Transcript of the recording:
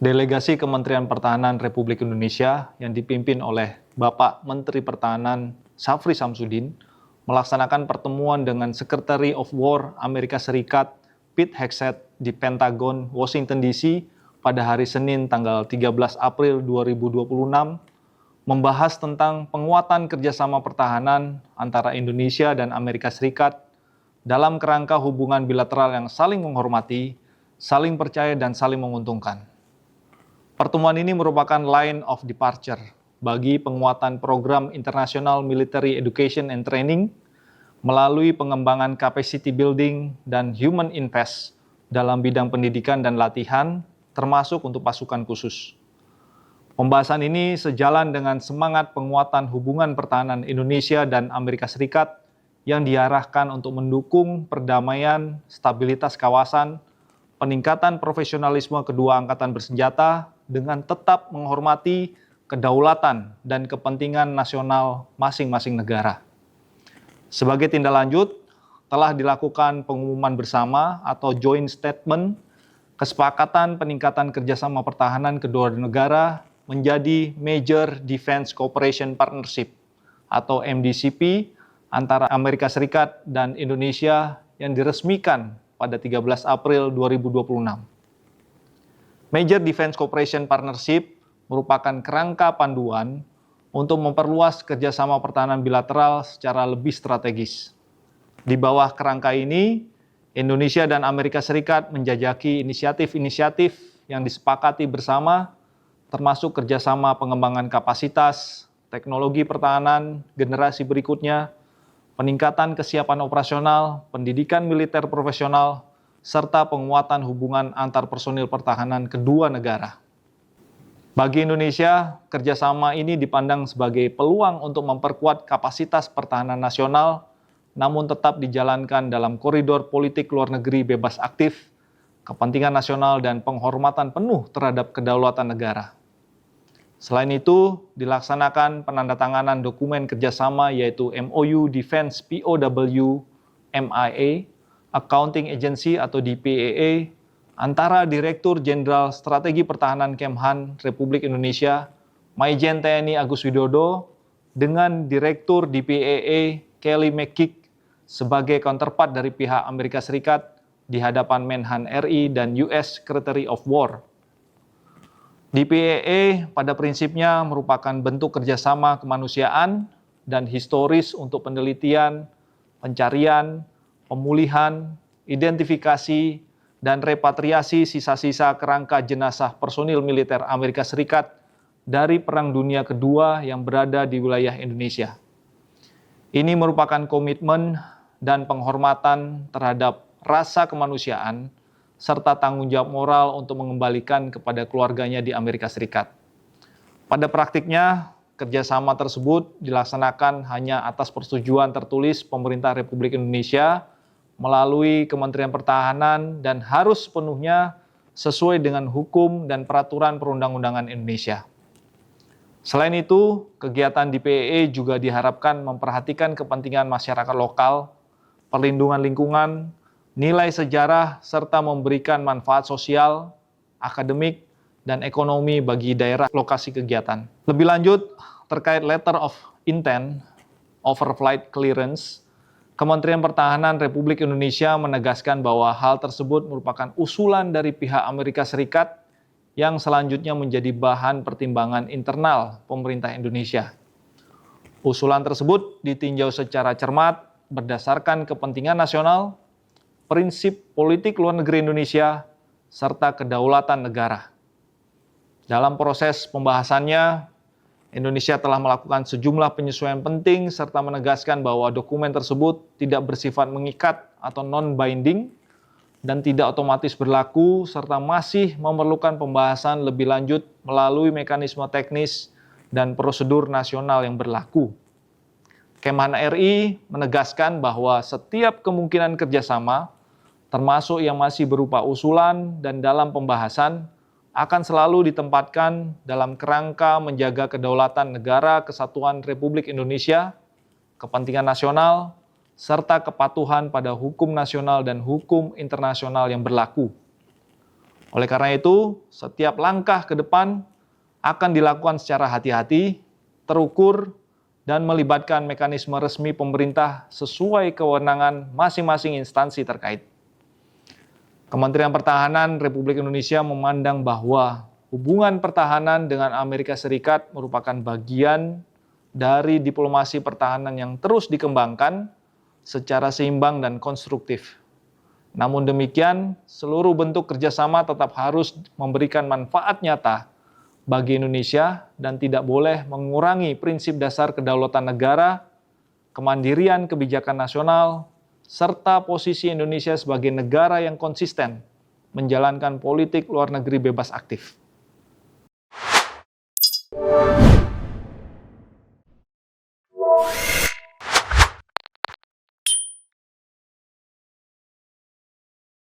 Delegasi Kementerian Pertahanan Republik Indonesia yang dipimpin oleh Bapak Menteri Pertahanan Syafri Samsudin melaksanakan pertemuan dengan Secretary of War Amerika Serikat Pete Hegseth di Pentagon, Washington DC pada hari Senin tanggal 13 April 2026 membahas tentang penguatan kerjasama pertahanan antara Indonesia dan Amerika Serikat dalam kerangka hubungan bilateral yang saling menghormati, saling percaya, dan saling menguntungkan. Pertemuan ini merupakan line of departure bagi penguatan program International Military Education and Training melalui pengembangan capacity building dan human invest dalam bidang pendidikan dan latihan, termasuk untuk pasukan khusus. Pembahasan ini sejalan dengan semangat penguatan hubungan pertahanan Indonesia dan Amerika Serikat yang diarahkan untuk mendukung perdamaian, stabilitas kawasan, peningkatan profesionalisme kedua angkatan bersenjata dengan tetap menghormati kedaulatan dan kepentingan nasional masing-masing negara. Sebagai tindak lanjut, telah dilakukan pengumuman bersama atau joint statement kesepakatan peningkatan kerjasama pertahanan kedua negara menjadi Major Defense Cooperation Partnership atau MDCP antara Amerika Serikat dan Indonesia yang diresmikan pada 13 April 2026. Major Defense Cooperation Partnership merupakan kerangka panduan untuk memperluas kerjasama pertahanan bilateral secara lebih strategis. Di bawah kerangka ini, Indonesia dan Amerika Serikat menjajaki inisiatif-inisiatif yang disepakati bersama, termasuk kerjasama pengembangan kapasitas, teknologi pertahanan generasi berikutnya, peningkatan kesiapan operasional, pendidikan militer profesional, serta penguatan hubungan antar personil pertahanan kedua negara. Bagi Indonesia, kerjasama ini dipandang sebagai peluang untuk memperkuat kapasitas pertahanan nasional, namun tetap dijalankan dalam koridor politik luar negeri bebas aktif, kepentingan nasional, dan penghormatan penuh terhadap kedaulatan negara. Selain itu, dilaksanakan penandatanganan dokumen kerjasama yaitu MOU Defense POW MIA, Accounting Agency atau DPAA, antara Direktur Jenderal Strategi Pertahanan Kemhan Republik Indonesia, Maijen TNI Agus Widodo, dengan Direktur DPAA Kelly McKeek sebagai counterpart dari pihak Amerika Serikat di hadapan Menhan RI dan US Secretary of War. DPAA pada prinsipnya merupakan bentuk kerjasama kemanusiaan dan historis untuk penelitian, pencarian, pemulihan, identifikasi, dan repatriasi sisa-sisa kerangka jenazah personil militer Amerika Serikat dari Perang Dunia Kedua yang berada di wilayah Indonesia. Ini merupakan komitmen dan penghormatan terhadap rasa kemanusiaan serta tanggung jawab moral untuk mengembalikan kepada keluarganya di Amerika Serikat. Pada praktiknya, kerjasama tersebut dilaksanakan hanya atas persetujuan tertulis pemerintah Republik Indonesia melalui Kementerian Pertahanan dan harus sepenuhnya sesuai dengan hukum dan peraturan perundang-undangan Indonesia. Selain itu, kegiatan DPAA juga diharapkan memperhatikan kepentingan masyarakat lokal, perlindungan lingkungan, nilai sejarah, serta memberikan manfaat sosial, akademik, dan ekonomi bagi daerah lokasi kegiatan. Lebih lanjut, terkait Letter of Intent, Overflight Clearance, Kementerian Pertahanan Republik Indonesia menegaskan bahwa hal tersebut merupakan usulan dari pihak Amerika Serikat yang selanjutnya menjadi bahan pertimbangan internal pemerintah Indonesia. Usulan tersebut ditinjau secara cermat berdasarkan kepentingan nasional, prinsip politik luar negeri Indonesia, serta kedaulatan negara. Dalam proses pembahasannya, Indonesia telah melakukan sejumlah penyesuaian penting serta menegaskan bahwa dokumen tersebut tidak bersifat mengikat atau non-binding dan tidak otomatis berlaku serta masih memerlukan pembahasan lebih lanjut melalui mekanisme teknis dan prosedur nasional yang berlaku. Kemhan RI menegaskan bahwa setiap kemungkinan kerjasama, termasuk yang masih berupa usulan dan dalam pembahasan, akan selalu ditempatkan dalam kerangka menjaga kedaulatan negara kesatuan Republik Indonesia, kepentingan nasional, serta kepatuhan pada hukum nasional dan hukum internasional yang berlaku. Oleh karena itu, setiap langkah ke depan akan dilakukan secara hati-hati, terukur, dan melibatkan mekanisme resmi pemerintah sesuai kewenangan masing-masing instansi terkait. Kementerian Pertahanan Republik Indonesia memandang bahwa hubungan pertahanan dengan Amerika Serikat merupakan bagian dari diplomasi pertahanan yang terus dikembangkan secara seimbang dan konstruktif. Namun demikian, seluruh bentuk kerjasama tetap harus memberikan manfaat nyata bagi Indonesia dan tidak boleh mengurangi prinsip dasar kedaulatan negara, kemandirian kebijakan nasional, serta posisi Indonesia sebagai negara yang konsisten menjalankan politik luar negeri bebas aktif.